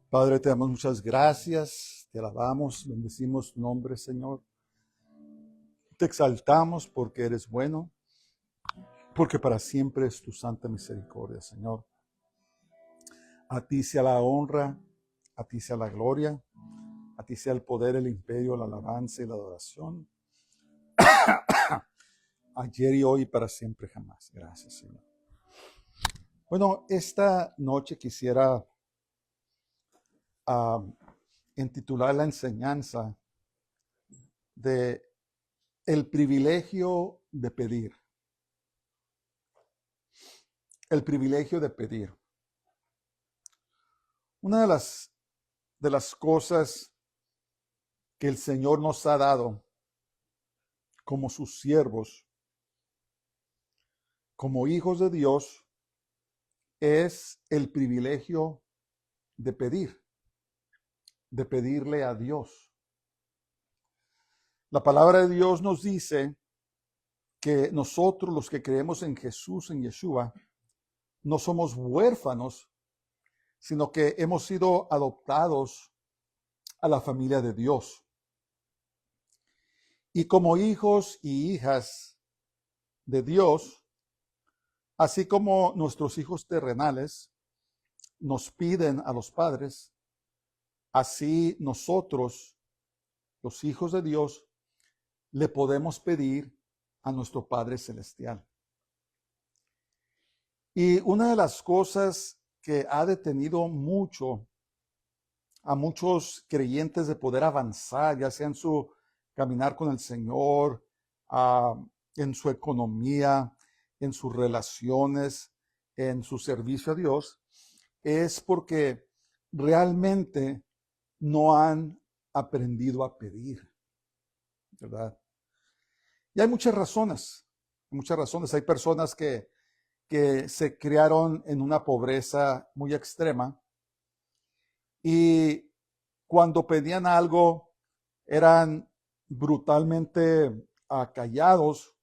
Padre, te damos muchas gracias, te alabamos, bendecimos tu nombre, Señor. Te exaltamos porque eres bueno, porque para siempre es tu santa misericordia, Señor. A ti sea la honra, a ti sea la gloria, a ti sea el poder, el imperio, la alabanza y la adoración. Ayer y hoy y para siempre jamás. Gracias, Señor. Bueno, esta noche quisiera intitular la enseñanza de el privilegio de pedir. El privilegio de pedir. Una de las cosas que el Señor nos ha dado como sus siervos, como hijos de Dios, es el privilegio de pedir, de pedirle a Dios. La palabra de Dios nos dice que nosotros, los que creemos en Jesús, en Yeshua, no somos huérfanos, sino que hemos sido adoptados a la familia de Dios. Y como hijos y hijas de Dios, así como nuestros hijos terrenales nos piden a los padres, así nosotros, los hijos de Dios, le podemos pedir a nuestro Padre Celestial. Y una de las cosas que ha detenido mucho a muchos creyentes de poder avanzar, ya sea en su caminar con el Señor, en su economía, en sus relaciones, en su servicio a Dios, es porque realmente no han aprendido a pedir, ¿verdad? Y hay muchas razones, muchas razones. Hay personas que se criaron en una pobreza muy extrema y cuando pedían algo eran brutalmente acallados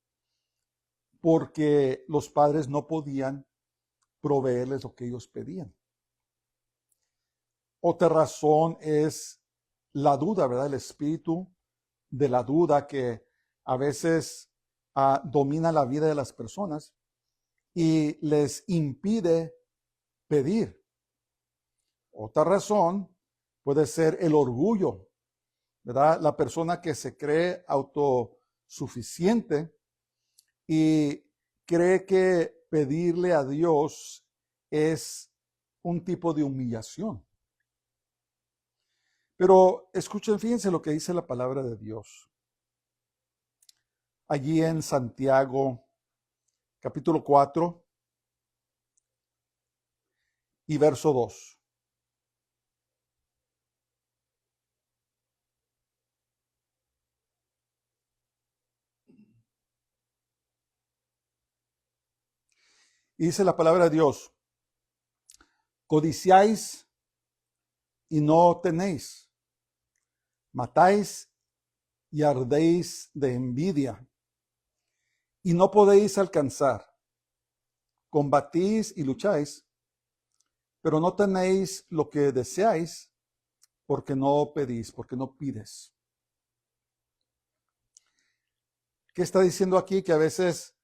porque los padres no podían proveerles lo que ellos pedían. Otra razón es la duda, ¿verdad? El espíritu de la duda que a veces domina la vida de las personas y les impide pedir. Otra razón puede ser el orgullo, ¿verdad? La persona que se cree autosuficiente y cree que pedirle a Dios es un tipo de humillación. Pero escuchen, fíjense lo que dice la palabra de Dios. Allí en Santiago, capítulo 4 y verso 2. Y dice la palabra de Dios: codiciáis y no tenéis, matáis y ardéis de envidia y no podéis alcanzar, combatís y lucháis, pero no tenéis lo que deseáis porque no pedís, porque no pides. ¿Qué está diciendo aquí? Que a veces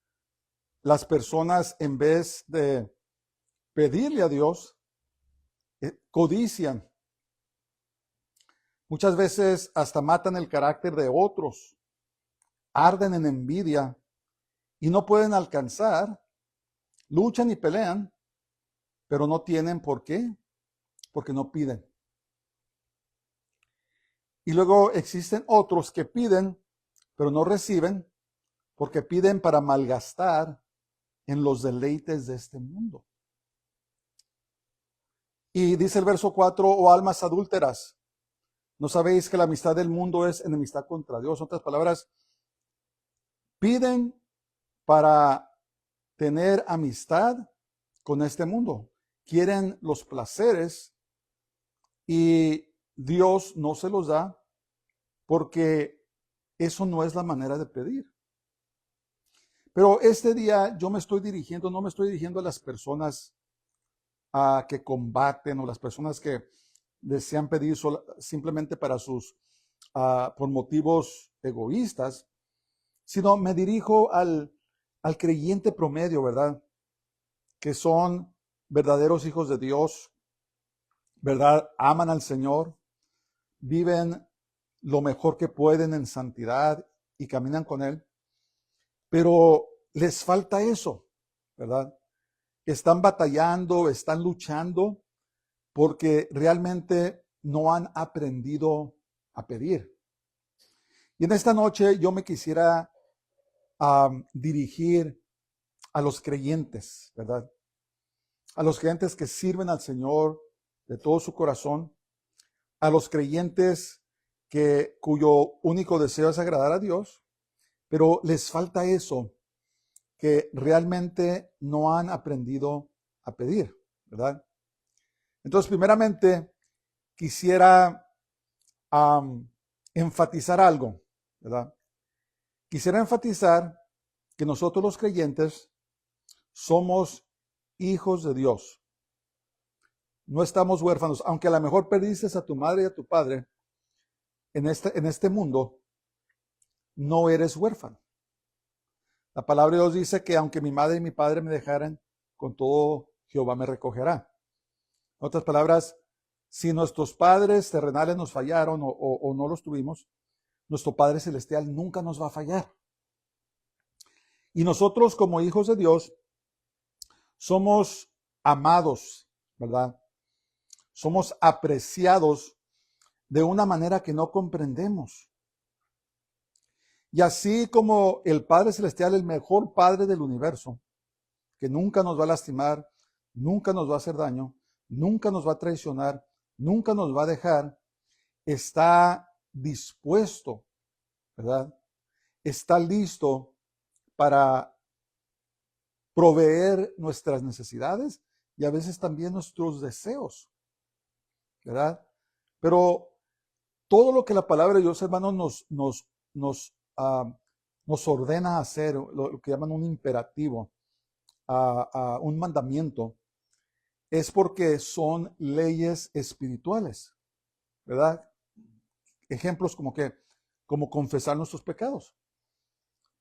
las personas, en vez de pedirle a Dios, codician. Muchas veces hasta matan el carácter de otros, arden en envidia y no pueden alcanzar, luchan y pelean, pero no tienen por qué, porque no piden. Y luego existen otros que piden, pero no reciben, porque piden para malgastar en los deleites de este mundo. Y dice el verso 4, oh almas adúlteras, ¿no sabéis que la amistad del mundo es enemistad contra Dios? En otras palabras, piden para tener amistad con este mundo. Quieren los placeres y Dios no se los da porque eso no es la manera de pedir. Pero este día yo no me estoy dirigiendo a las personas que combaten o las personas que desean pedir simplemente para por motivos egoístas, sino me dirijo al creyente promedio, ¿verdad? Que son verdaderos hijos de Dios, ¿verdad? Aman al Señor, viven lo mejor que pueden en santidad y caminan con Él, pero les falta eso, ¿verdad? Están batallando, están luchando porque realmente no han aprendido a pedir. Y en esta noche yo me quisiera dirigir a los creyentes, ¿verdad? A los creyentes que sirven al Señor de todo su corazón, a los creyentes cuyo único deseo es agradar a Dios, pero les falta eso, que realmente no han aprendido a pedir, ¿verdad? Entonces, primeramente, quisiera enfatizar algo, ¿verdad? Quisiera enfatizar que nosotros los creyentes somos hijos de Dios. No estamos huérfanos, aunque a lo mejor perdiste a tu madre y a tu padre en este mundo, no eres huérfano. La palabra de Dios dice que aunque mi madre y mi padre me dejaran, con todo Jehová me recogerá. En otras palabras, si nuestros padres terrenales nos fallaron o no los tuvimos, nuestro Padre Celestial nunca nos va a fallar. Y nosotros como hijos de Dios somos amados, ¿verdad? Somos apreciados de una manera que no comprendemos. Y así como el Padre Celestial, el mejor Padre del universo, que nunca nos va a lastimar, nunca nos va a hacer daño, nunca nos va a traicionar, nunca nos va a dejar, está dispuesto, ¿verdad? Está listo para proveer nuestras necesidades y a veces también nuestros deseos, ¿verdad? Pero todo lo que la palabra de Dios, hermanos, nos ordena hacer, lo que llaman un imperativo, un mandamiento, es porque son leyes espirituales, ¿verdad? Ejemplos como confesar nuestros pecados.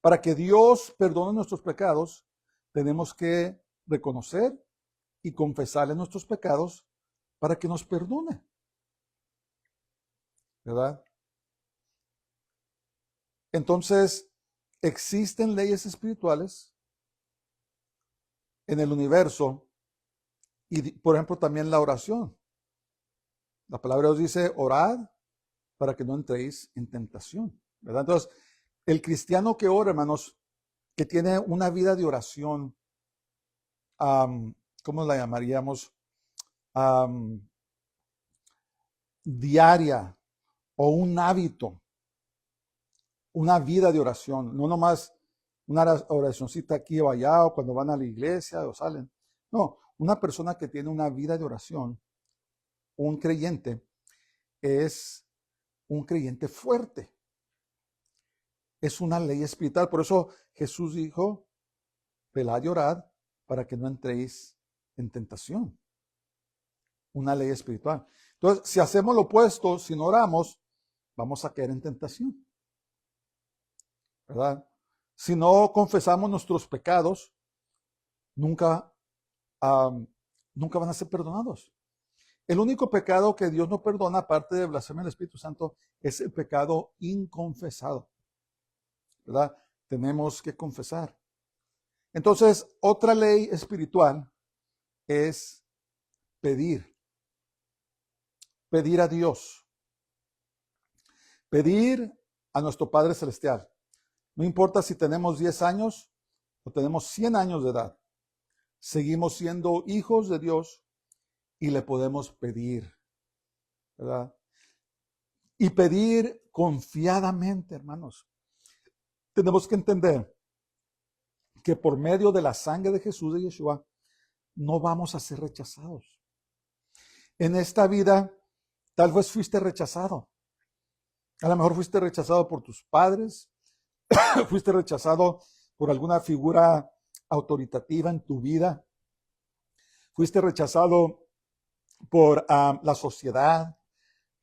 Para que Dios perdone nuestros pecados, tenemos que reconocer y confesarle nuestros pecados para que nos perdone, ¿verdad? Entonces, existen leyes espirituales en el universo y, por ejemplo, también la oración. La palabra de Dios dice, orad para que no entréis en tentación, ¿verdad? Entonces, el cristiano que ora, hermanos, que tiene una vida de oración, ¿cómo la llamaríamos? Diaria o un hábito, una vida de oración, no nomás una oracioncita aquí o allá o cuando van a la iglesia o salen. No, una persona que tiene una vida de oración, un creyente, es un creyente fuerte. Es una ley espiritual. Por eso Jesús dijo, velad y orad para que no entréis en tentación. Una ley espiritual. Entonces, si hacemos lo opuesto, si no oramos, vamos a caer en tentación, ¿verdad? Si no confesamos nuestros pecados, nunca van a ser perdonados. El único pecado que Dios no perdona, aparte de blasfemia del Espíritu Santo, es el pecado inconfesado, ¿verdad? Tenemos que confesar. Entonces, otra ley espiritual es pedir. Pedir a Dios. Pedir a nuestro Padre Celestial. No importa si tenemos 10 años o tenemos 100 años de edad. Seguimos siendo hijos de Dios y le podemos pedir, ¿verdad? Y pedir confiadamente, hermanos. Tenemos que entender que por medio de la sangre de Jesús de Yeshua no vamos a ser rechazados. En esta vida, tal vez fuiste rechazado. A lo mejor fuiste rechazado por tus padres, fuiste rechazado por alguna figura autoritativa en tu vida, fuiste rechazado por la sociedad,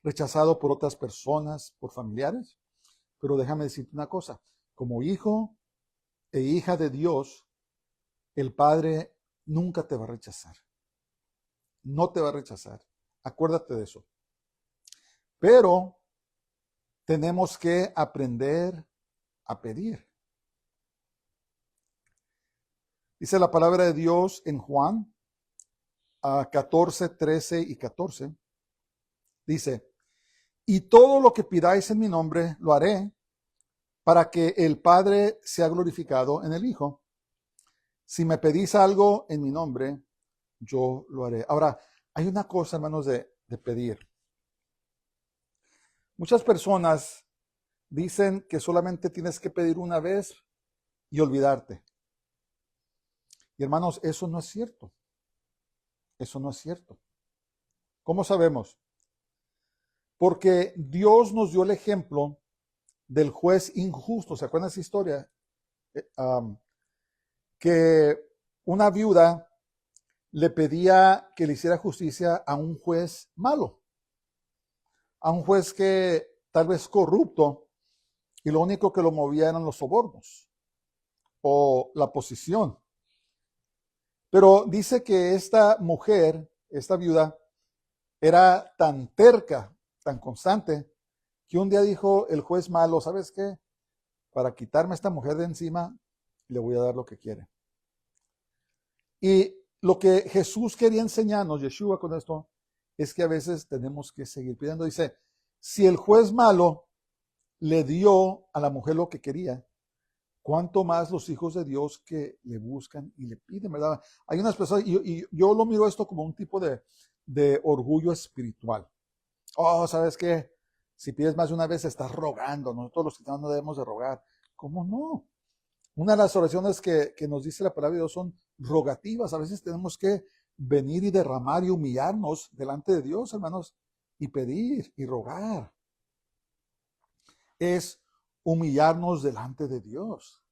rechazado por otras personas, por familiares. Pero déjame decirte una cosa, como hijo e hija de Dios, el Padre nunca te va a rechazar. No te va a rechazar. Acuérdate de eso. Pero tenemos que aprender a pedir. Dice la palabra de Dios en Juan 14, 13 y 14. Dice, y todo lo que pidáis en mi nombre lo haré para que el Padre sea glorificado en el Hijo. Si me pedís algo en mi nombre, yo lo haré. Ahora, hay una cosa, hermanos, de pedir. Muchas personas dicen que solamente tienes que pedir una vez y olvidarte. Y hermanos, eso no es cierto. Eso no es cierto. ¿Cómo sabemos? Porque Dios nos dio el ejemplo del juez injusto. ¿Se acuerdan de esa historia? Que una viuda le pedía que le hiciera justicia a un juez malo, a un juez que tal vez corrupto, y lo único que lo movía eran los sobornos o la posición. Pero dice que esta mujer, esta viuda, era tan terca, tan constante, que un día dijo el juez malo, ¿sabes qué? Para quitarme a esta mujer de encima, le voy a dar lo que quiere. Y lo que Jesús quería enseñarnos, Yeshua, con esto, es que a veces tenemos que seguir pidiendo. Dice, si el juez malo le dio a la mujer lo que quería, cuánto más los hijos de Dios que le buscan y le piden, ¿verdad? Hay unas personas, y yo lo miro esto como un tipo de orgullo espiritual. Oh, ¿sabes qué? Si pides más de una vez, estás rogando. Nosotros los cristianos no debemos de rogar. ¿Cómo no? Una de las oraciones que nos dice la palabra de Dios son rogativas. A veces tenemos que venir y derramar y humillarnos delante de Dios, hermanos, y pedir y rogar. Es humillarnos delante de Dios.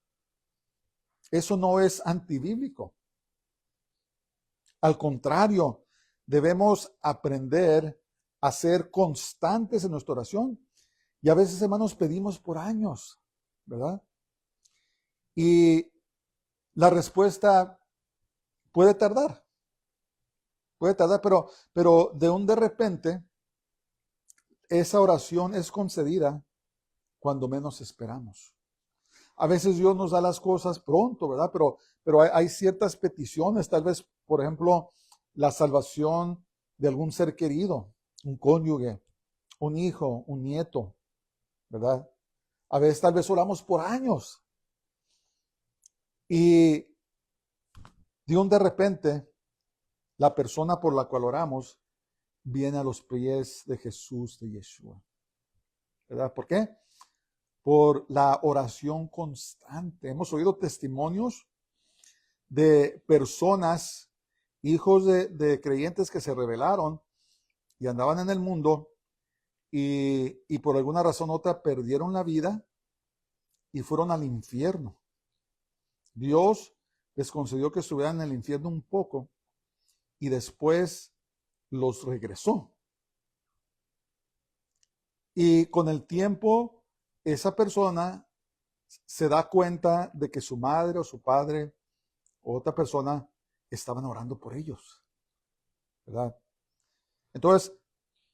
Eso no es antibíblico. Al contrario, debemos aprender a ser constantes en nuestra oración. Y a veces, hermanos, pedimos por años, ¿verdad? Y la respuesta puede tardar, pero de repente, esa oración es concedida cuando menos esperamos. A veces Dios nos da las cosas pronto, ¿verdad? Pero hay ciertas peticiones, tal vez, por ejemplo, la salvación de algún ser querido, un cónyuge, un hijo, un nieto, ¿verdad? A veces tal vez oramos por años. Y de repente, la persona por la cual oramos viene a los pies de Jesús, de Yeshua. ¿Verdad? ¿Por qué? Por la oración constante. Hemos oído testimonios de personas, hijos de creyentes que se rebelaron y andaban en el mundo y por alguna razón u otra perdieron la vida y fueron al infierno. Dios les concedió que estuvieran en el infierno un poco y después los regresó. Y con el tiempo, esa persona se da cuenta de que su madre o su padre o otra persona estaban orando por ellos, ¿verdad? Entonces,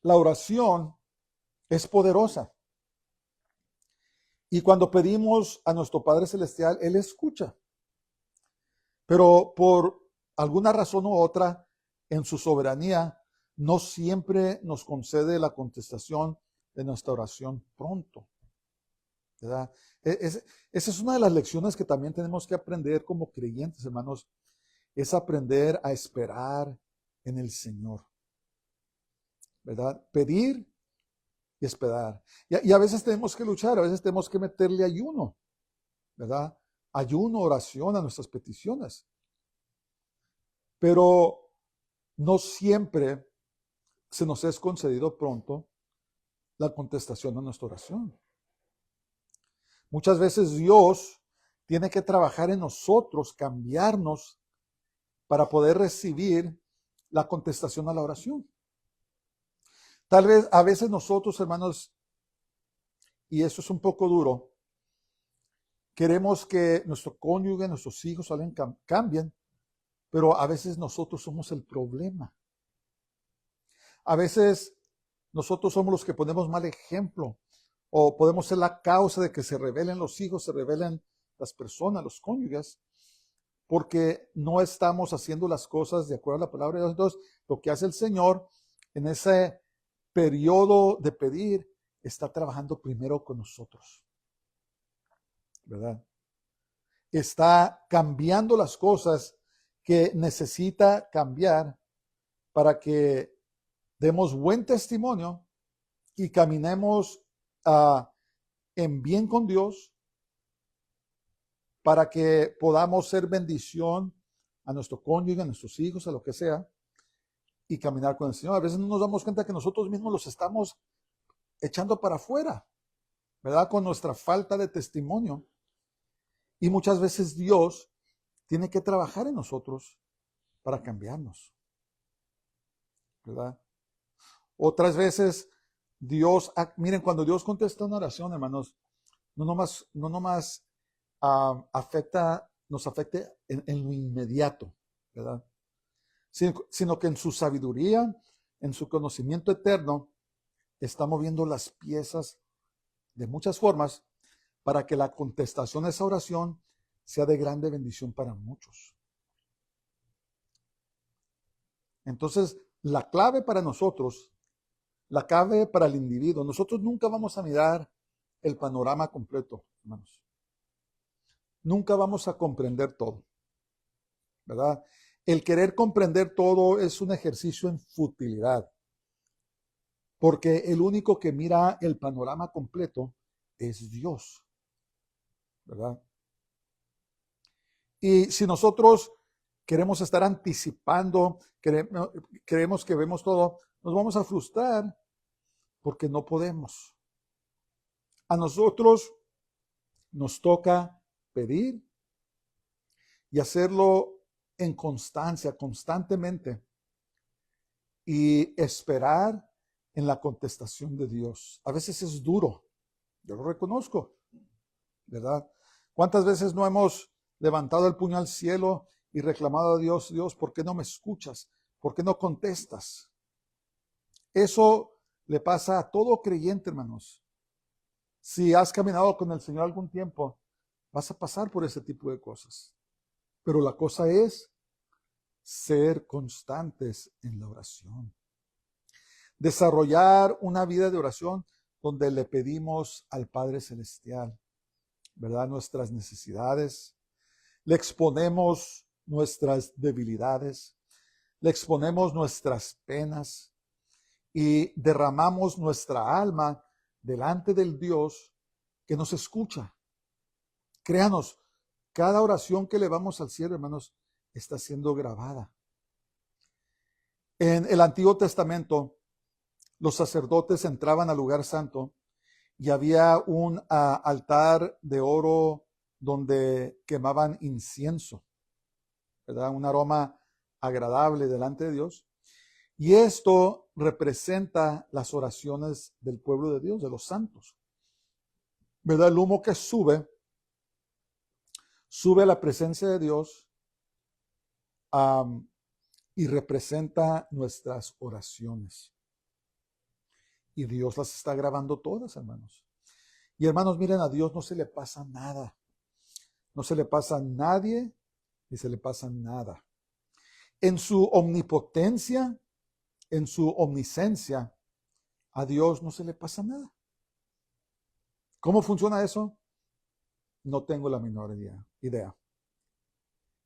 la oración es poderosa. Y cuando pedimos a nuestro Padre Celestial, Él escucha. Pero por alguna razón u otra, en su soberanía, no siempre nos concede la contestación de nuestra oración pronto, ¿verdad? Esa es una de las lecciones que también tenemos que aprender como creyentes, hermanos, es aprender a esperar en el Señor, ¿verdad? Pedir y esperar. Y a veces tenemos que luchar, a veces tenemos que meterle ayuno, ¿verdad? Ayuno, oración a nuestras peticiones. Pero no siempre se nos es concedido pronto la contestación a nuestra oración. Muchas veces Dios tiene que trabajar en nosotros, cambiarnos para poder recibir la contestación a la oración. Tal vez a veces nosotros, hermanos, y eso es un poco duro, queremos que nuestro cónyuge, nuestros hijos, alguien cambien, pero a veces nosotros somos el problema. A veces nosotros somos los que ponemos mal ejemplo o podemos ser la causa de que se rebelen los hijos, se rebelen las personas, los cónyuges, porque no estamos haciendo las cosas de acuerdo a la palabra de Dios. Entonces, lo que hace el Señor en ese periodo de pedir, está trabajando primero con nosotros, ¿verdad? Está cambiando las cosas que necesita cambiar para que demos buen testimonio y caminemos en bien con Dios, para que podamos ser bendición a nuestro cónyuge, a nuestros hijos, a lo que sea, y caminar con el Señor. A veces no nos damos cuenta que nosotros mismos los estamos echando para afuera, ¿verdad? Con nuestra falta de testimonio. Y muchas veces Dios tiene que trabajar en nosotros para cambiarnos, ¿verdad? Otras veces Dios, miren, cuando Dios contesta una oración, hermanos, no nomás nos afecta en lo inmediato, ¿verdad? Sino que en su sabiduría, en su conocimiento eterno, está moviendo las piezas de muchas formas para que la contestación a esa oración sea de grande bendición para muchos. Entonces, la clave para nosotros, la clave para el individuo, nosotros nunca vamos a mirar el panorama completo, hermanos. Nunca vamos a comprender todo, ¿verdad? El querer comprender todo es un ejercicio en futilidad, porque el único que mira el panorama completo es Dios, ¿verdad? Y si nosotros queremos estar anticipando, creemos que vemos todo, nos vamos a frustrar porque no podemos. A nosotros nos toca pedir y hacerlo en constancia, constantemente, y esperar en la contestación de Dios. A veces es duro, yo lo reconozco, ¿verdad? ¿Cuántas veces no hemos levantado el puño al cielo y reclamado a Dios, Dios, ¿por qué no me escuchas? ¿Por qué no contestas? Eso le pasa a todo creyente, hermanos. Si has caminado con el Señor algún tiempo, vas a pasar por ese tipo de cosas. Pero la cosa es ser constantes en la oración. Desarrollar una vida de oración donde le pedimos al Padre Celestial, ¿verdad? Nuestras necesidades. Le exponemos nuestras debilidades. Le exponemos nuestras penas. Y derramamos nuestra alma delante del Dios que nos escucha. Créanos, cada oración que le vamos al cielo, hermanos, está siendo grabada. En el Antiguo Testamento, los sacerdotes entraban al lugar santo y había un altar de oro donde quemaban incienso, ¿verdad? Un aroma agradable delante de Dios. Y esto representa las oraciones del pueblo de Dios, de los santos, ¿verdad? El humo que sube a la presencia de Dios y representa nuestras oraciones. Y Dios las está grabando todas, hermanos. Y hermanos, miren, a Dios no se le pasa nada. No se le pasa a nadie, ni se le pasa nada. En su omnipotencia, en su omnisciencia, a Dios no se le pasa nada. ¿Cómo funciona eso? No tengo la menor idea.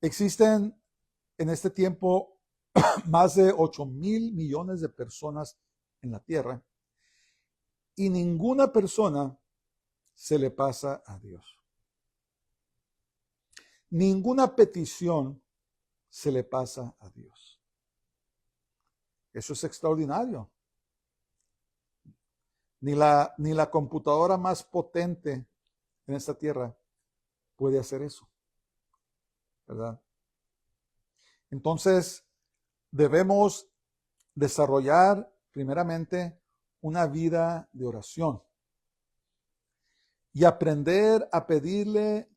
Existen en este tiempo más de 8,000 millones de personas en la tierra y ninguna persona se le pasa a Dios. Ninguna petición se le pasa a Dios. Eso es extraordinario. Ni la computadora más potente en esta tierra puede hacer eso, ¿verdad? Entonces, debemos desarrollar primeramente una vida de oración y aprender a pedirle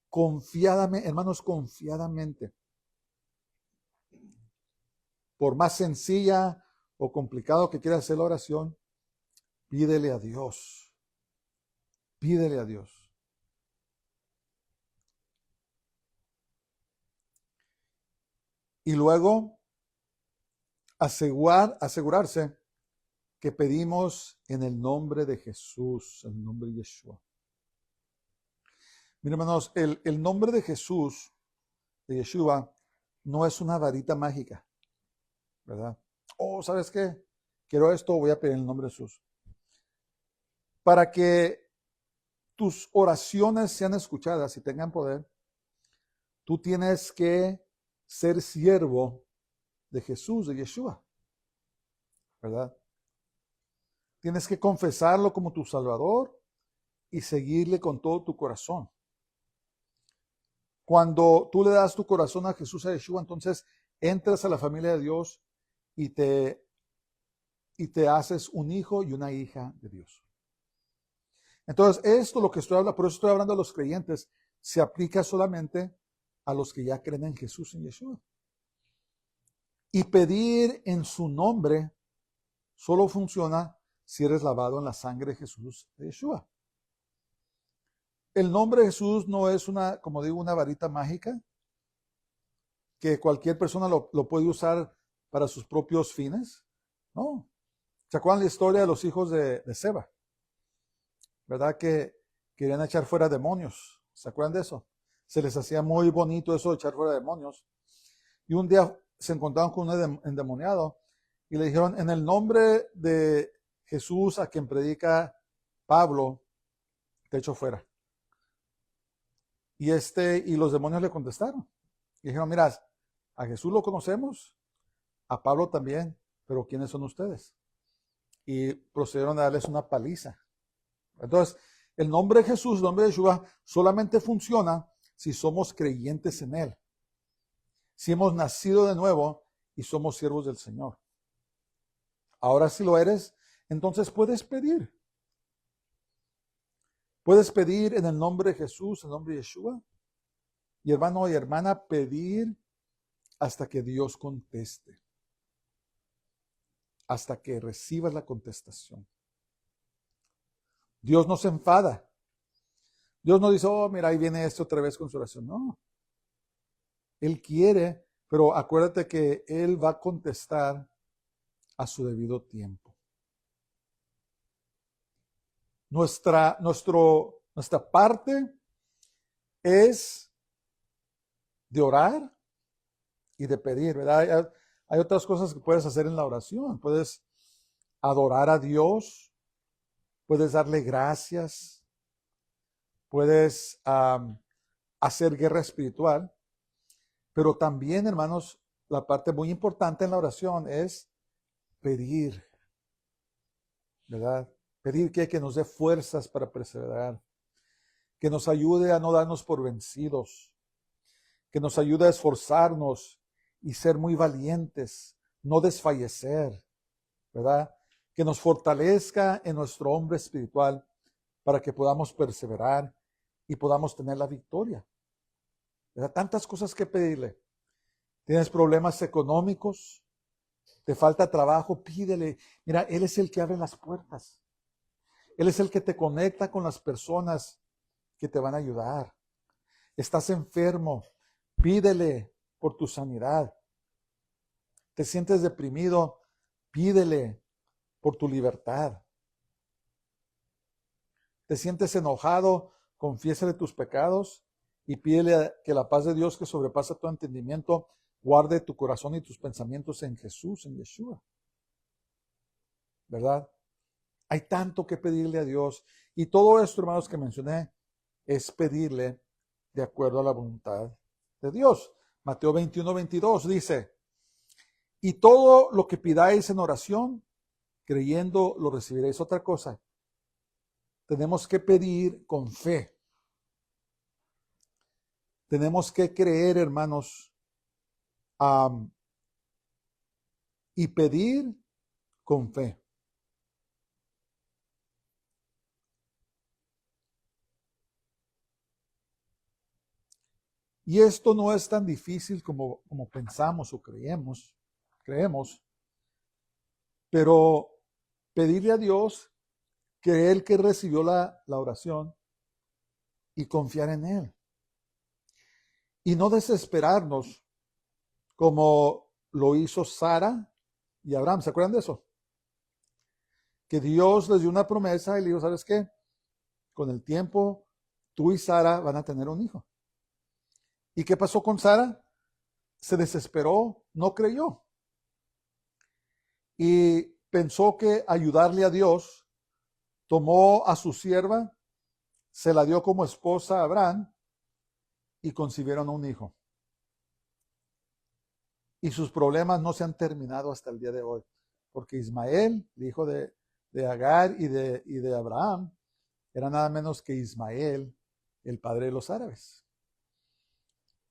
confiadamente, hermanos, confiadamente. Por más sencilla o complicado que quiera hacer la oración, pídele a Dios. Pídele a Dios. Y luego asegurarse que pedimos en el nombre de Jesús, en el nombre de Yeshua. Miren, hermanos, el nombre de Jesús, de Yeshua, no es una varita mágica, ¿verdad? Oh, ¿sabes qué? Quiero esto, voy a pedir en el nombre de Jesús. Para que tus oraciones sean escuchadas y tengan poder, tú tienes que ser siervo de Jesús, de Yeshua, ¿verdad? Tienes que confesarlo como tu Salvador y seguirle con todo tu corazón. Cuando tú le das tu corazón a Jesús, a Yeshua, entonces entras a la familia de Dios y te haces un hijo y una hija de Dios. Entonces, esto lo que estoy hablando, por eso estoy hablando a los creyentes, se aplica solamente a los que ya creen en Jesús, en Yeshua. Y pedir en su nombre solo funciona si eres lavado en la sangre de Jesús, de Yeshua. El nombre de Jesús no es una, como digo, una varita mágica que cualquier persona lo puede usar para sus propios fines. No. ¿Se acuerdan la historia de los hijos de Seba? ¿Verdad? Que querían echar fuera demonios. ¿Se acuerdan de eso? Se les hacía muy bonito eso de echar fuera demonios. Y un día se encontraron con un endemoniado y le dijeron, en el nombre de Jesús a quien predica Pablo, te echo fuera. Y los demonios le contestaron. Y dijeron, mira, a Jesús lo conocemos, a Pablo también, pero ¿quiénes son ustedes? Y procedieron a darles una paliza. Entonces, el nombre de Jesús, el nombre de Yeshua, solamente funciona si somos creyentes en Él. Si hemos nacido de nuevo y somos siervos del Señor. Ahora si lo eres, entonces puedes pedir. Puedes pedir en el nombre de Jesús, en el nombre de Yeshua. Y hermano y hermana, pedir hasta que Dios conteste. Hasta que recibas la contestación. Dios no se enfada. Dios no dice, oh, mira, ahí viene esto otra vez con su oración. No. Él quiere, pero acuérdate que Él va a contestar a su debido tiempo. Nuestra parte es de orar y de pedir, ¿verdad? Hay otras cosas que puedes hacer en la oración. Puedes adorar a Dios, puedes darle gracias, puedes hacer guerra espiritual, pero también, hermanos, la parte muy importante en la oración es pedir, ¿verdad? Pedir que nos dé fuerzas para perseverar, que nos ayude a no darnos por vencidos, que nos ayude a esforzarnos y ser muy valientes, no desfallecer, ¿verdad? Que nos fortalezca en nuestro hombre espiritual para que podamos perseverar y podamos tener la victoria. ¿Verdad? Tantas cosas que pedirle. ¿Tienes problemas económicos? ¿Te falta trabajo? Pídele. Mira, Él es el que abre las puertas. Él es el que te conecta con las personas que te van a ayudar. Estás enfermo, pídele por tu sanidad. Te sientes deprimido, pídele por tu libertad. Te sientes enojado, confiésale tus pecados y pídele que la paz de Dios que sobrepasa todo entendimiento guarde tu corazón y tus pensamientos en Jesús, en Yeshua. ¿Verdad? Hay tanto que pedirle a Dios. Y todo esto, hermanos, que mencioné, es pedirle de acuerdo a la voluntad de Dios. Mateo 21:22 dice, y todo lo que pidáis en oración, creyendo, lo recibiréis. Otra cosa, tenemos que pedir con fe. Tenemos que creer, hermanos, y pedir con fe. Y esto no es tan difícil como pensamos o creemos, pero pedirle a Dios que Él que recibió la oración y confiar en Él. Y no desesperarnos como lo hizo Sara y Abraham. ¿Se acuerdan de eso? Que Dios les dio una promesa y le dijo, ¿sabes qué? Con el tiempo, tú y Sara van a tener un hijo. ¿Y qué pasó con Sara? Se desesperó, no creyó. Y pensó que ayudarle a Dios, tomó a su sierva, se la dio como esposa a Abraham y concibieron un hijo. Y sus problemas no se han terminado hasta el día de hoy, porque Ismael, el hijo de Agar y de Abraham, era nada menos que Ismael, el padre de los árabes.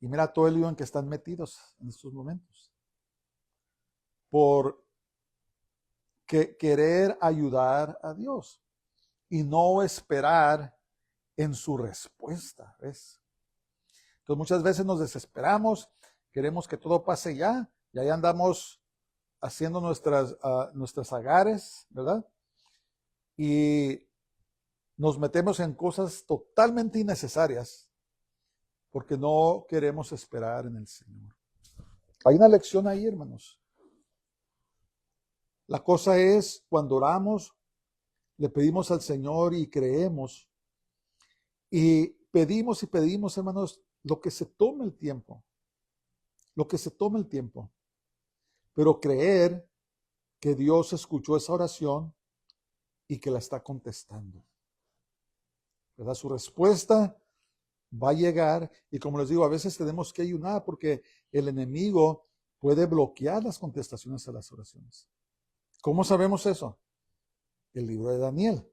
Y mira todo el lío en que están metidos en estos momentos. Por querer ayudar a Dios y no esperar en su respuesta, ¿ves? Entonces muchas veces nos desesperamos, queremos que todo pase ya, y ahí andamos haciendo nuestras agares, ¿verdad? Y nos metemos en cosas totalmente innecesarias porque no queremos esperar en el Señor. Hay una lección ahí, hermanos. La cosa es, cuando oramos, le pedimos al Señor y creemos, y pedimos, hermanos, lo que se tome el tiempo. Lo que se tome el tiempo. Pero creer que Dios escuchó esa oración y que la está contestando. ¿Verdad? Su respuesta va a llegar, y como les digo, a veces tenemos que ayunar porque el enemigo puede bloquear las contestaciones a las oraciones. ¿Cómo sabemos eso? El libro de Daniel.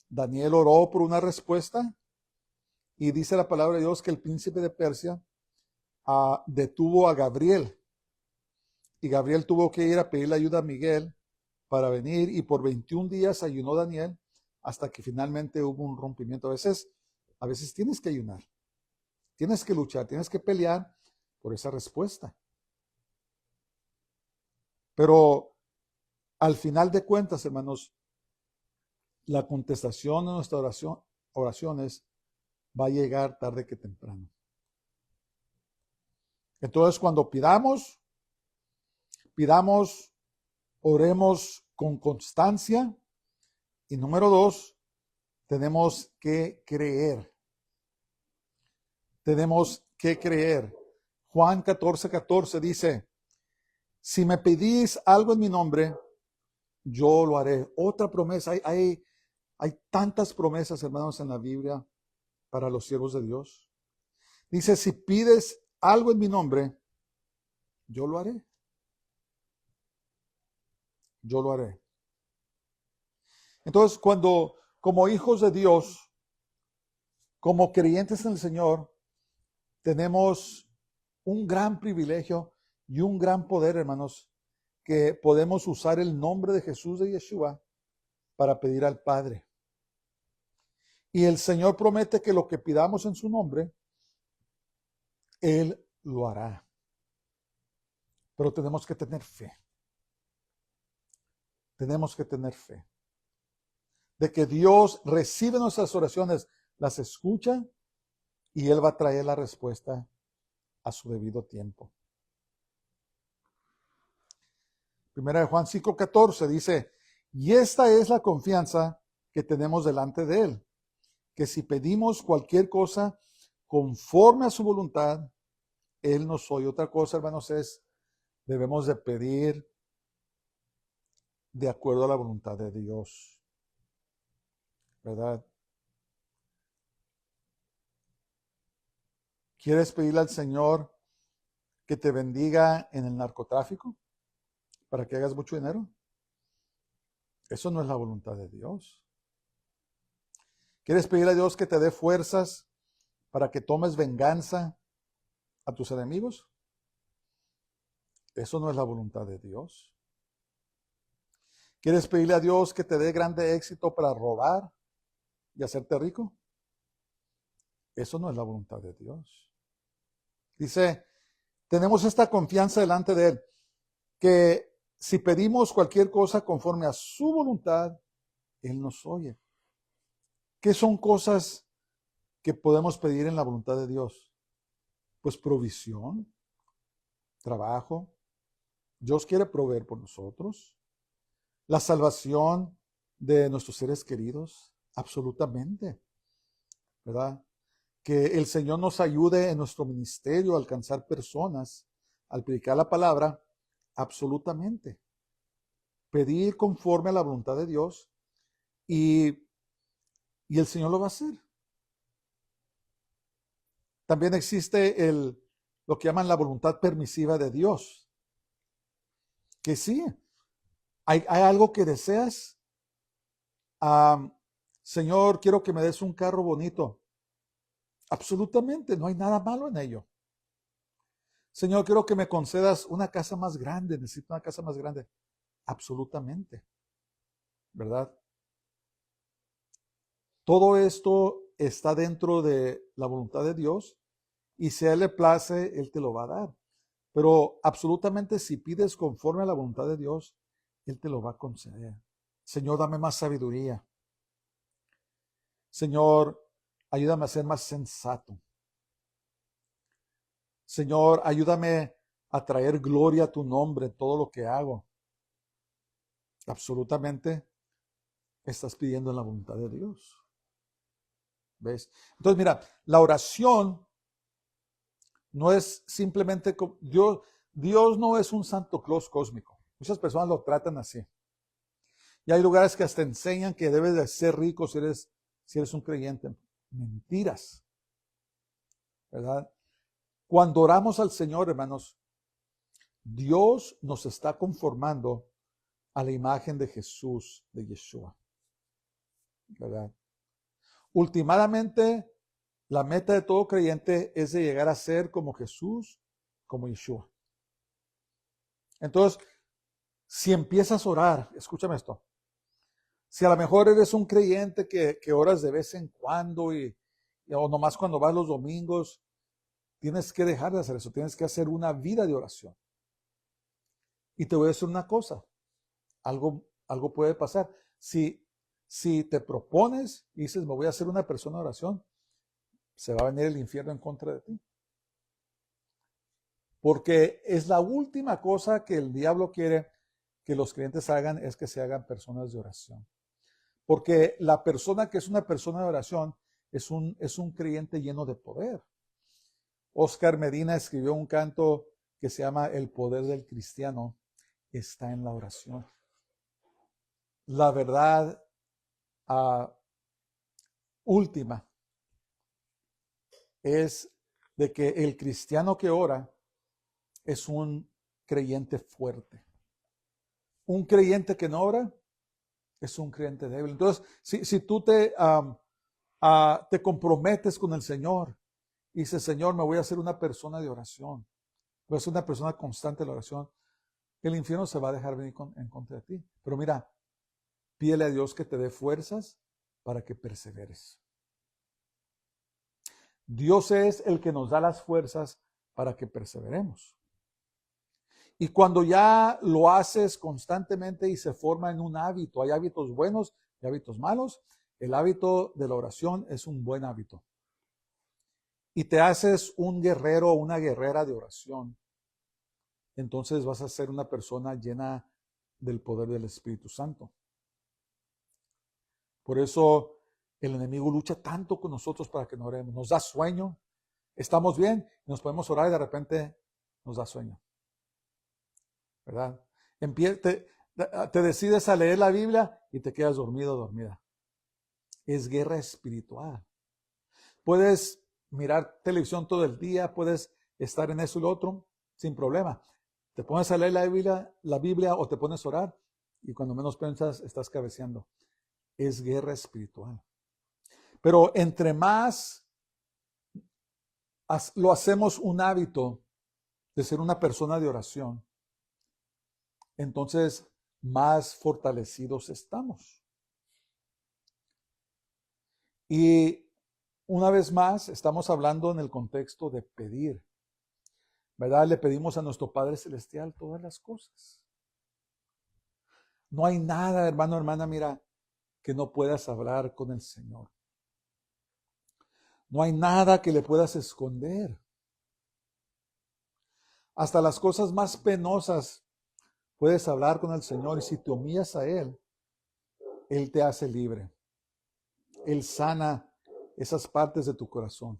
Daniel oró por una respuesta y dice la palabra de Dios que el príncipe de Persia detuvo a Gabriel, y Gabriel tuvo que ir a pedirle ayuda a Miguel para venir, y por 21 días ayunó Daniel hasta que finalmente hubo un rompimiento. A veces tienes que ayunar, tienes que luchar, tienes que pelear por esa respuesta. Pero al final de cuentas, hermanos, la contestación de nuestras oraciones va a llegar tarde que temprano. Entonces, cuando pidamos, oremos con constancia. Y número 2, tenemos que creer. Tenemos que creer. Juan 14:14 dice, si me pedís algo en mi nombre, yo lo haré. Otra promesa. Hay tantas promesas, hermanos, en la Biblia para los siervos de Dios. Dice, si pides algo en mi nombre, yo lo haré. Yo lo haré. Entonces, cuando, como hijos de Dios, como creyentes en el Señor, tenemos un gran privilegio y un gran poder, hermanos, que podemos usar el nombre de Jesús de Yeshua para pedir al Padre. Y el Señor promete que lo que pidamos en su nombre, Él lo hará. Pero tenemos que tener fe. Tenemos que tener fe. De que Dios recibe nuestras oraciones, las escucha y Él va a traer la respuesta a su debido tiempo. Primera de Juan 5:14 dice, y esta es la confianza que tenemos delante de Él, que si pedimos cualquier cosa conforme a su voluntad, Él nos oye. Otra cosa, hermanos, debemos de pedir de acuerdo a la voluntad de Dios. ¿Verdad? ¿Quieres pedirle al Señor que te bendiga en el narcotráfico para que hagas mucho dinero? Eso no es la voluntad de Dios. ¿Quieres pedirle a Dios que te dé fuerzas para que tomes venganza a tus enemigos? Eso no es la voluntad de Dios. ¿Quieres pedirle a Dios que te dé grande éxito para robar y hacerte rico? Eso no es la voluntad de Dios. Dice, tenemos esta confianza delante de Él, que si pedimos cualquier cosa conforme a su voluntad, Él nos oye. ¿Qué son cosas que podemos pedir en la voluntad de Dios? Pues provisión, trabajo. Dios quiere proveer por nosotros. La salvación de nuestros seres queridos, absolutamente, ¿verdad? Que el Señor nos ayude en nuestro ministerio a alcanzar personas, al predicar la palabra, absolutamente. Pedir conforme a la voluntad de Dios y el Señor lo va a hacer. También existe lo que llaman la voluntad permisiva de Dios. Que sí, hay algo que deseas. Señor, quiero que me des un carro bonito. Absolutamente, no hay nada malo en ello. Señor, quiero que me concedas una casa más grande. Necesito una casa más grande. Absolutamente. ¿Verdad? Todo esto está dentro de la voluntad de Dios y si a Él le place, Él te lo va a dar. Pero absolutamente si pides conforme a la voluntad de Dios, Él te lo va a conceder. Señor, dame más sabiduría. Señor, ayúdame a ser más sensato. Señor, ayúdame a traer gloria a tu nombre en todo lo que hago. Absolutamente estás pidiendo en la voluntad de Dios. ¿Ves? Entonces, mira, la oración no es simplemente, Dios no es un Santo Claus cósmico. Muchas personas lo tratan así. Y hay lugares que hasta enseñan que debes de ser rico si eres un creyente. Mentiras. ¿Verdad? Cuando oramos al Señor, hermanos, Dios nos está conformando a la imagen de Jesús, de Yeshua. ¿Verdad? Últimamente, la meta de todo creyente es de llegar a ser como Jesús, como Yeshua. Entonces, si empiezas a orar, escúchame esto. Si a lo mejor eres un creyente que oras de vez en cuando o nomás cuando vas los domingos, tienes que dejar de hacer eso. Tienes que hacer una vida de oración. Y te voy a decir una cosa. Algo puede pasar. Si te propones y dices, me voy a hacer una persona de oración, se va a venir el infierno en contra de ti. Porque es la última cosa que el diablo quiere que los creyentes hagan, es que se hagan personas de oración. Porque la persona que es una persona de oración es un creyente lleno de poder. Oscar Medina escribió un canto que se llama El poder del cristiano está en la oración. La verdad última es de que el cristiano que ora es un creyente fuerte. Un creyente que no ora es un creyente débil. Entonces, si tú te comprometes con el Señor y dices, Señor, me voy a hacer una persona de oración, voy a ser una persona constante de la oración, el infierno se va a dejar venir en contra de ti. Pero mira, pídele a Dios que te dé fuerzas para que perseveres. Dios es el que nos da las fuerzas para que perseveremos. Y cuando ya lo haces constantemente y se forma en un hábito, hay hábitos buenos y hábitos malos, el hábito de la oración es un buen hábito. Y te haces un guerrero o una guerrera de oración, entonces vas a ser una persona llena del poder del Espíritu Santo. Por eso el enemigo lucha tanto con nosotros para que no oremos. Nos da sueño, estamos bien, nos podemos orar y de repente nos da sueño. ¿Verdad? Te decides a leer la Biblia y te quedas dormido o dormida. Es guerra espiritual. Puedes mirar televisión todo el día, puedes estar en eso y lo otro, sin problema. Te pones a leer la Biblia o te pones a orar y cuando menos piensas estás cabeceando. Es guerra espiritual. Pero entre más lo hacemos un hábito de ser una persona de oración, entonces más fortalecidos estamos. Y una vez más estamos hablando en el contexto de pedir. ¿verdad? Le pedimos a nuestro Padre Celestial todas las cosas. No hay nada, hermano, hermana, mira, que no puedas hablar con el Señor. No hay nada que le puedas esconder. Hasta las cosas más penosas puedes hablar con el Señor, y si te humillas a Él, Él te hace libre. Él sana esas partes de tu corazón,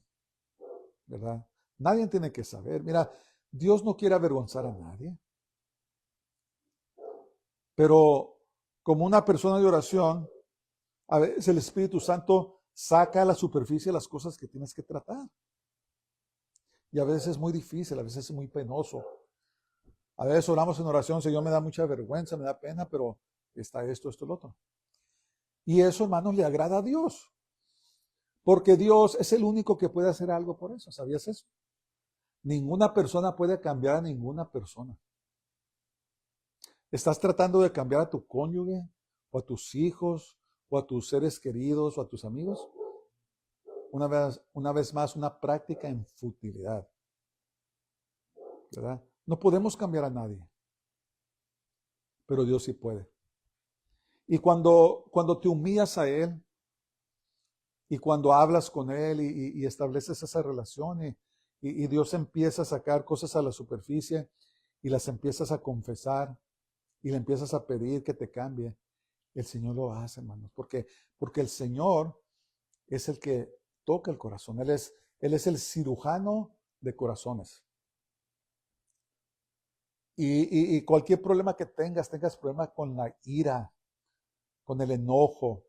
¿verdad? Nadie tiene que saber. Mira, Dios no quiere avergonzar a nadie. Pero como una persona de oración, a veces el Espíritu Santo saca a la superficie las cosas que tienes que tratar. Y a veces es muy difícil, a veces es muy penoso. A veces oramos en oración, Señor, me da mucha vergüenza, me da pena, pero está esto, lo otro. Y eso, hermanos, le agrada a Dios. Porque Dios es el único que puede hacer algo por eso. ¿Sabías eso? Ninguna persona puede cambiar a ninguna persona. ¿Estás tratando de cambiar a tu cónyuge, o a tus hijos, o a tus seres queridos, o a tus amigos? Una vez más, una práctica en futilidad, ¿verdad? No podemos cambiar a nadie, pero Dios sí puede. Y cuando te humillas a Él, y cuando hablas con Él y estableces esa relación, y Dios empieza a sacar cosas a la superficie, y las empiezas a confesar, y le empiezas a pedir que te cambie, el Señor lo hace, hermanos. Porque el Señor es el que toca el corazón. Él es el cirujano de corazones. Y cualquier problema que tengas problemas con la ira, con el enojo,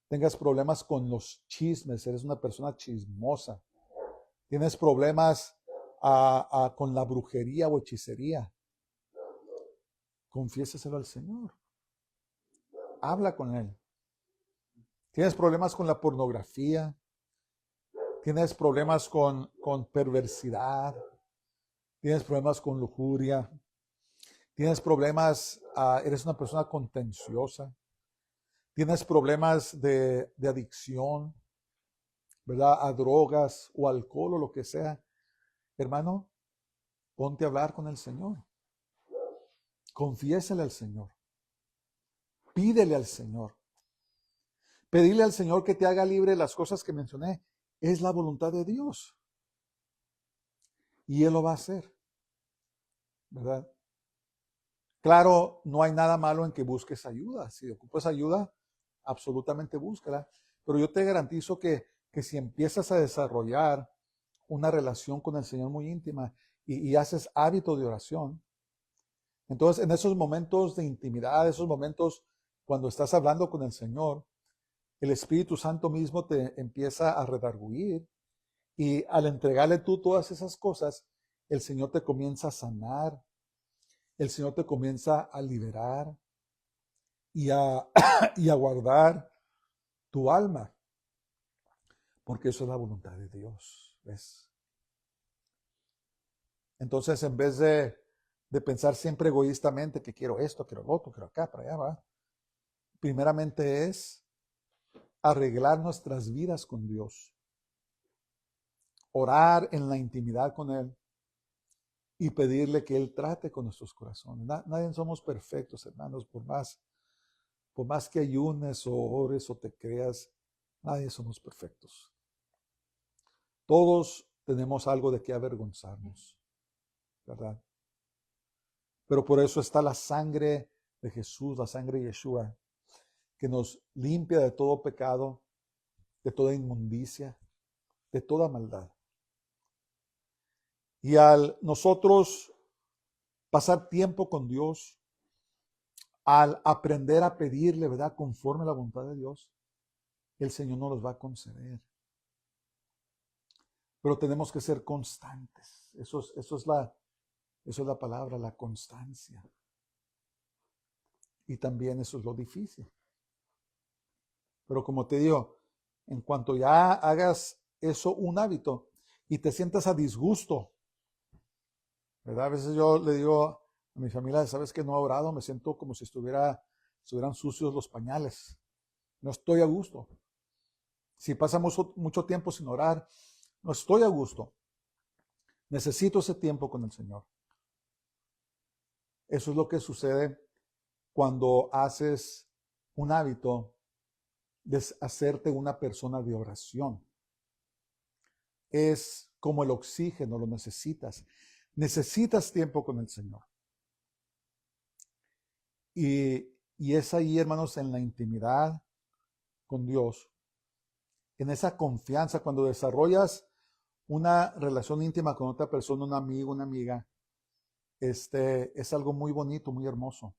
tengas problemas con los chismes, eres una persona chismosa, tienes problemas con la brujería o hechicería, confiésaselo al Señor. Habla con Él. Tienes problemas con la pornografía, tienes problemas con perversidad, tienes problemas con lujuria, tienes problemas, eres una persona contenciosa, tienes problemas de adicción, ¿verdad? A drogas o alcohol o lo que sea. Hermano, ponte a hablar con el Señor. Confiésale al Señor. Pídele al Señor. Pedirle al Señor que te haga libre de las cosas que mencioné es la voluntad de Dios. Y Él lo va a hacer, ¿verdad? Claro, no hay nada malo en que busques ayuda. Si ocupas ayuda, absolutamente búscala. Pero yo te garantizo que si empiezas a desarrollar una relación con el Señor muy íntima y haces hábito de oración, entonces en esos momentos de intimidad, esos momentos cuando estás hablando con el Señor, el Espíritu Santo mismo te empieza a redarguir, y al entregarle tú todas esas cosas, el Señor te comienza a sanar, el Señor te comienza a liberar y a guardar tu alma, porque eso es la voluntad de Dios, ¿ves? Entonces, en vez de pensar siempre egoístamente que quiero esto, quiero lo otro, quiero acá, para allá, va, primeramente es arreglar nuestras vidas con Dios, orar en la intimidad con Él y pedirle que Él trate con nuestros corazones. Nadie somos perfectos, hermanos, por más que ayunes o ores o te creas, nadie somos perfectos. Todos tenemos algo de qué avergonzarnos, ¿verdad? Pero por eso está la sangre de Jesús, la sangre de Yeshua, que nos limpia de todo pecado, de toda inmundicia, de toda maldad. Y al nosotros pasar tiempo con Dios, al aprender a pedirle, ¿verdad?, conforme a la voluntad de Dios, el Señor nos los va a conceder. Pero tenemos que ser constantes. Eso es la palabra, la constancia. Y también eso es lo difícil. Pero como te digo, en cuanto ya hagas eso un hábito y te sientas a disgusto, ¿verdad? A veces yo le digo a mi familia, ¿sabes que no he orado? Me siento como si estuvieran sucios los pañales. No estoy a gusto. Si pasamos mucho tiempo sin orar, no estoy a gusto. Necesito ese tiempo con el Señor. Eso es lo que sucede cuando haces un hábito de hacerte una persona de oración. Es como el oxígeno, lo necesitas. Necesitas tiempo con el Señor. Y es ahí, hermanos, en la intimidad con Dios, en esa confianza, cuando desarrollas una relación íntima con otra persona, un amigo, una amiga, es algo muy bonito, muy hermoso.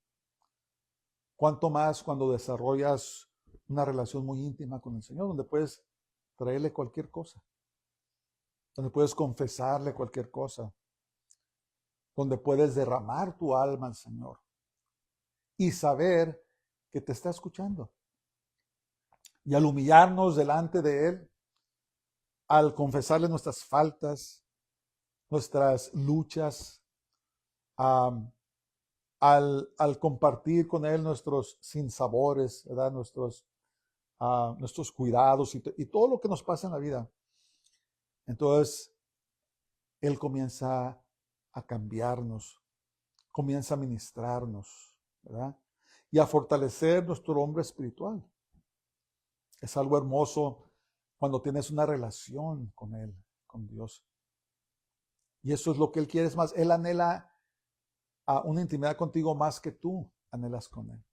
Cuanto más cuando desarrollas una relación muy íntima con el Señor, donde puedes traerle cualquier cosa, donde puedes confesarle cualquier cosa, donde puedes derramar tu alma al Señor y saber que te está escuchando. Y al humillarnos delante de Él, al confesarle nuestras faltas, nuestras luchas, al compartir con Él nuestros sinsabores, ¿verdad? Nuestros cuidados y todo lo que nos pasa en la vida. Entonces, Él comienza a cambiarnos, comienza a ministrarnos, ¿verdad? Y a fortalecer nuestro hombre espiritual. Es algo hermoso cuando tienes una relación con Él, con Dios. Y eso es lo que Él quiere. Es más, Él anhela a una intimidad contigo más que tú anhelas con Él.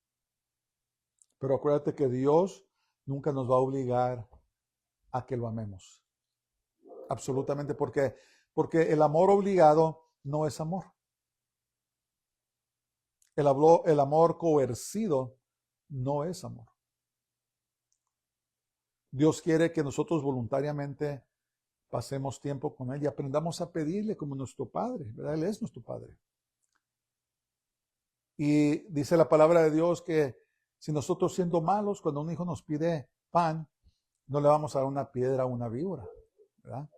Pero acuérdate que Dios nunca nos va a obligar a que lo amemos. Absolutamente, porque el amor obligado no es amor. El amor coercido no es amor. Dios quiere que nosotros voluntariamente pasemos tiempo con Él y aprendamos a pedirle como nuestro Padre, ¿verdad? Él es nuestro Padre. Y dice la palabra de Dios que si nosotros siendo malos, cuando un hijo nos pide pan, no le vamos a dar una piedra o una víbora, ¿verdad?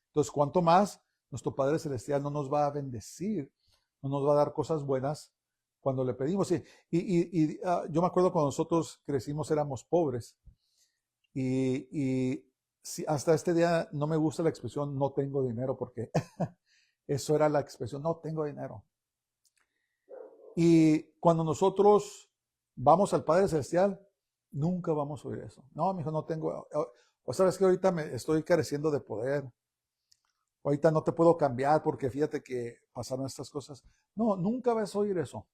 Entonces, cuanto más nuestro Padre Celestial no nos va a bendecir, no nos va a dar cosas buenas cuando le pedimos. Yo me acuerdo cuando nosotros crecimos éramos pobres y hasta este día no me gusta la expresión no tengo dinero porque eso era la expresión, no tengo dinero. Y cuando nosotros vamos al Padre Celestial, nunca vamos a oír eso. No, mijo, no tengo. O sabes que ahorita me estoy careciendo de poder. Ahorita no te puedo cambiar porque fíjate que pasaron estas cosas. No, nunca vas a oír eso.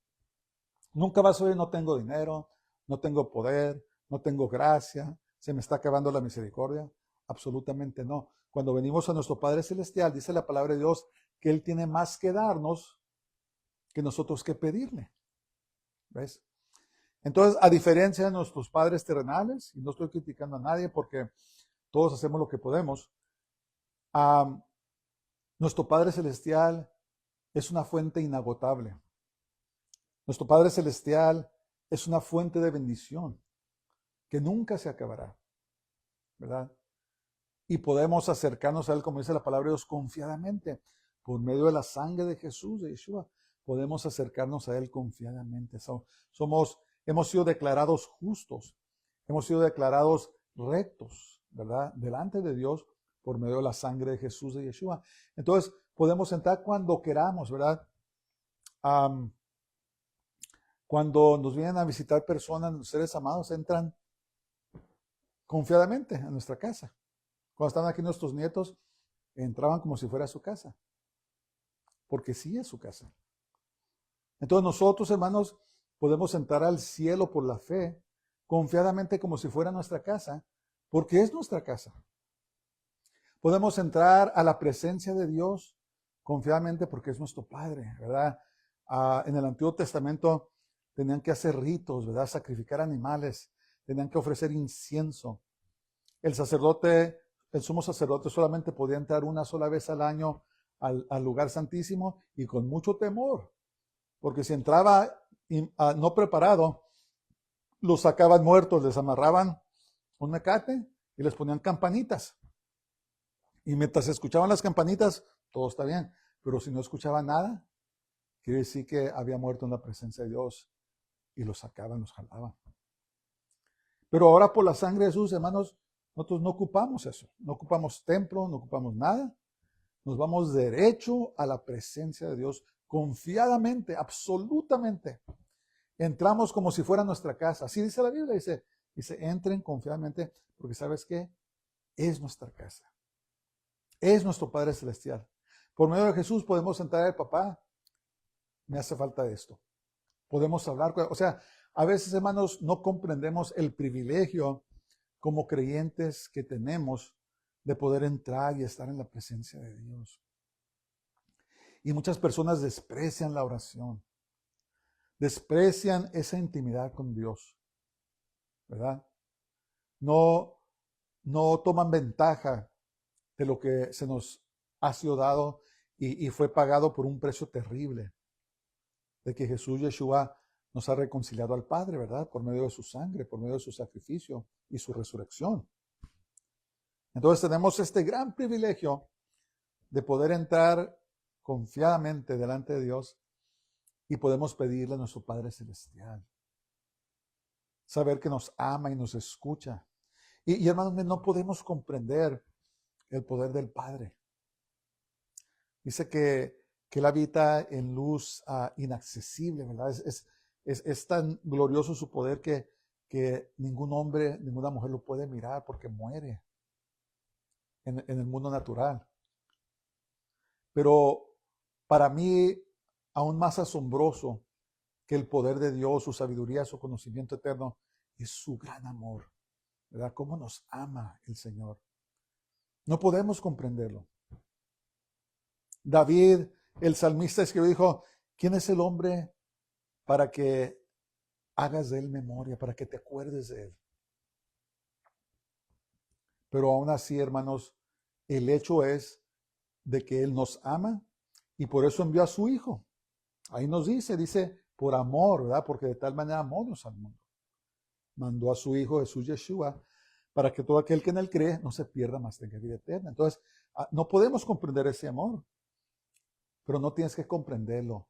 Nunca vas a oír no tengo dinero, no tengo poder, no tengo gracia, se me está acabando la misericordia. Absolutamente no. Cuando venimos a nuestro Padre Celestial, dice la palabra de Dios que Él tiene más que darnos que nosotros que pedirle. ¿Ves? Entonces, a diferencia de nuestros padres terrenales, y no estoy criticando a nadie porque todos hacemos lo que podemos, nuestro Padre Celestial es una fuente inagotable. Nuestro Padre Celestial es una fuente de bendición que nunca se acabará, ¿verdad? Y podemos acercarnos a Él, como dice la palabra de Dios, confiadamente. Por medio de la sangre de Jesús, de Yeshua, podemos acercarnos a Él confiadamente. Hemos sido declarados justos, hemos sido declarados rectos, ¿verdad? Delante de Dios por medio de la sangre de Jesús, de Yeshua. Entonces, podemos entrar cuando queramos, ¿verdad? Cuando nos vienen a visitar personas, seres amados, entran confiadamente a nuestra casa. Cuando están aquí nuestros nietos, entraban como si fuera su casa. Porque sí es su casa. Entonces nosotros, hermanos, podemos entrar al cielo por la fe, confiadamente como si fuera nuestra casa, porque es nuestra casa. Podemos entrar a la presencia de Dios confiadamente porque es nuestro Padre, ¿verdad? En el Antiguo Testamento tenían que hacer ritos, ¿verdad? Sacrificar animales, tenían que ofrecer incienso. El sumo sacerdote solamente podía entrar una sola vez al año al lugar santísimo y con mucho temor, porque si entraba no preparado, los sacaban muertos, les amarraban un mecate y les ponían campanitas. Y mientras escuchaban las campanitas, todo está bien, pero si no escuchaban nada, quiere decir que había muerto en la presencia de Dios y los sacaban, los jalaban. Pero ahora por la sangre de Jesús, hermanos, nosotros no ocupamos eso, no ocupamos templo, no ocupamos nada. nos vamos derecho a la presencia de Dios confiadamente, absolutamente. Entramos como si fuera nuestra casa. Así dice la Biblia, dice, entren confiadamente, porque ¿sabes qué? Es nuestra casa. Es nuestro Padre Celestial. Por medio de Jesús podemos entrar al papá. Me hace falta esto. Podemos hablar. O sea, a veces, hermanos, no comprendemos el privilegio como creyentes que tenemos de poder entrar y estar en la presencia de Dios. Y muchas personas desprecian la oración. Desprecian esa intimidad con Dios. ¿Verdad? No toman ventaja de lo que se nos ha sido dado y fue pagado por un precio terrible. De que Jesús Yeshua nos ha reconciliado al Padre, ¿verdad? Por medio de su sangre, por medio de su sacrificio y su resurrección. Entonces tenemos este gran privilegio de poder entrar confiadamente delante de Dios y podemos pedirle a nuestro Padre Celestial. Saber que nos ama y nos escucha. Y hermanos, no podemos comprender el poder del Padre. Dice que Él habita en luz inaccesible, ¿verdad? Es tan glorioso su poder que ningún hombre, ninguna mujer lo puede mirar porque muere en el mundo natural. Pero para mí, aún más asombroso que el poder de Dios, su sabiduría, su conocimiento eterno, es su gran amor, ¿verdad? Cómo nos ama el Señor. No podemos comprenderlo. David, el salmista, escribió, dijo, ¿quién es el hombre para que hagas de él memoria, para que te acuerdes de él? Pero aún así, hermanos, el hecho es de que Él nos ama y por eso envió a su Hijo. Ahí nos dice, por amor, ¿verdad? Porque de tal manera amó Dios al mundo. Mandó a su Hijo Jesús Yeshua para que todo aquel que en Él cree no se pierda, más tenga vida eterna. Entonces, no podemos comprender ese amor, pero no tienes que comprenderlo,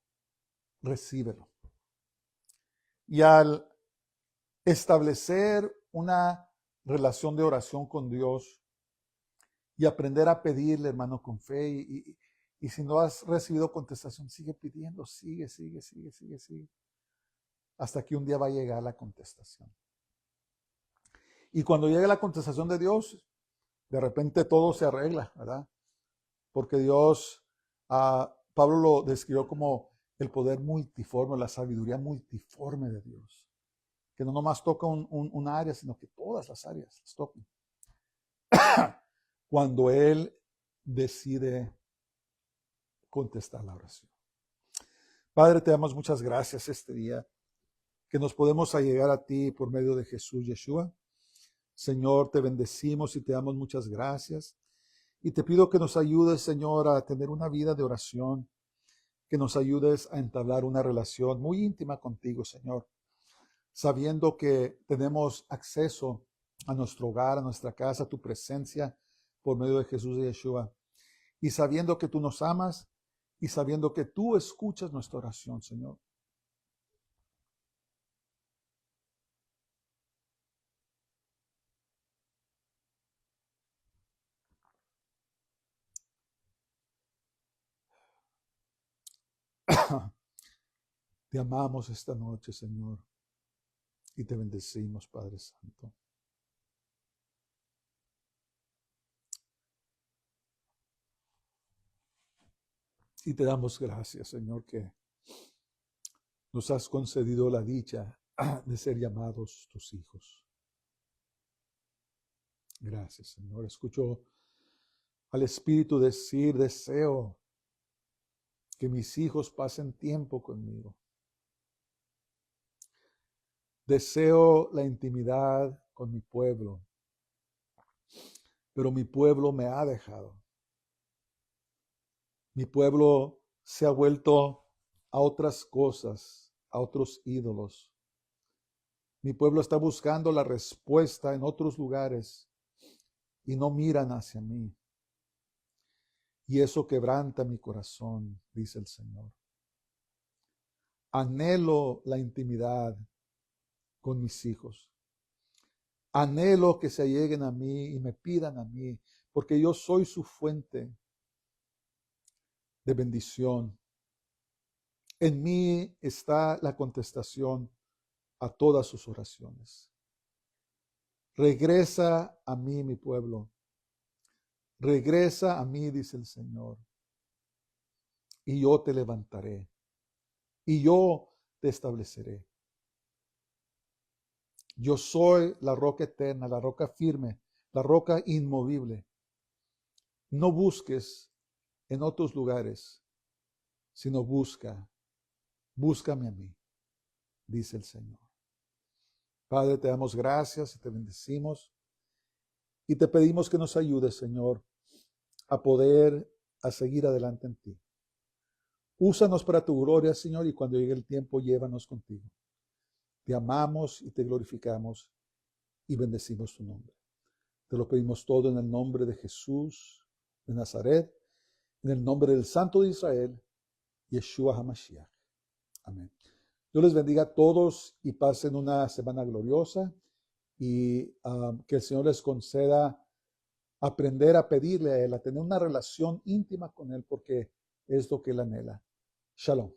recíbelo. Y al establecer una relación de oración con Dios y aprender a pedirle, hermano, con fe, y si no has recibido contestación, sigue pidiendo, sigue, hasta que un día va a llegar la contestación. Y cuando llegue la contestación de Dios, de repente todo se arregla, ¿verdad? Porque Dios, Pablo lo describió como el poder multiforme, la sabiduría multiforme de Dios, que no nomás toca un área, sino que todas las áreas las tocan. Cuando Él decide contestar la oración. Padre, te damos muchas gracias este día, que nos podemos allegar a ti por medio de Jesús Yeshua. Señor, te bendecimos y te damos muchas gracias. Y te pido que nos ayudes, Señor, a tener una vida de oración, que nos ayudes a entablar una relación muy íntima contigo, Señor, sabiendo que tenemos acceso a nuestro hogar, a nuestra casa, a tu presencia por medio de Jesús y Yeshua. Y sabiendo que tú nos amas y sabiendo que tú escuchas nuestra oración, Señor. Te amamos esta noche, Señor, y te bendecimos, Padre Santo. Y te damos gracias, Señor, que nos has concedido la dicha de ser llamados tus hijos. Gracias, Señor. Escucho al Espíritu decir, deseo que mis hijos pasen tiempo conmigo. Deseo la intimidad con mi pueblo, pero mi pueblo me ha dejado. Mi pueblo se ha vuelto a otras cosas, a otros ídolos. Mi pueblo está buscando la respuesta en otros lugares y no miran hacia mí. Y eso quebranta mi corazón, dice el Señor. Anhelo la intimidad con mis hijos. Anhelo que se alleguen a mí y me pidan a mí, porque yo soy su fuente. de bendición. En mí está la contestación a todas sus oraciones. Regresa a mí, mi pueblo. Regresa a mí, dice el Señor, y yo te levantaré, y yo te estableceré. Yo soy la roca eterna, la roca firme, la roca inmovible. No busques en otros lugares, sino búscame a mí, dice el Señor. Padre, te damos gracias y te bendecimos y te pedimos que nos ayudes, Señor, a seguir adelante en ti. Úsanos para tu gloria, Señor, y cuando llegue el tiempo, llévanos contigo. Te amamos y te glorificamos y bendecimos tu nombre. Te lo pedimos todo en el nombre de Jesús de Nazaret, en el nombre del Santo de Israel, Yeshua HaMashiach. Amén. Dios les bendiga a todos y pasen una semana gloriosa y que el Señor les conceda aprender a pedirle a Él, a tener una relación íntima con Él, porque es lo que Él anhela. Shalom.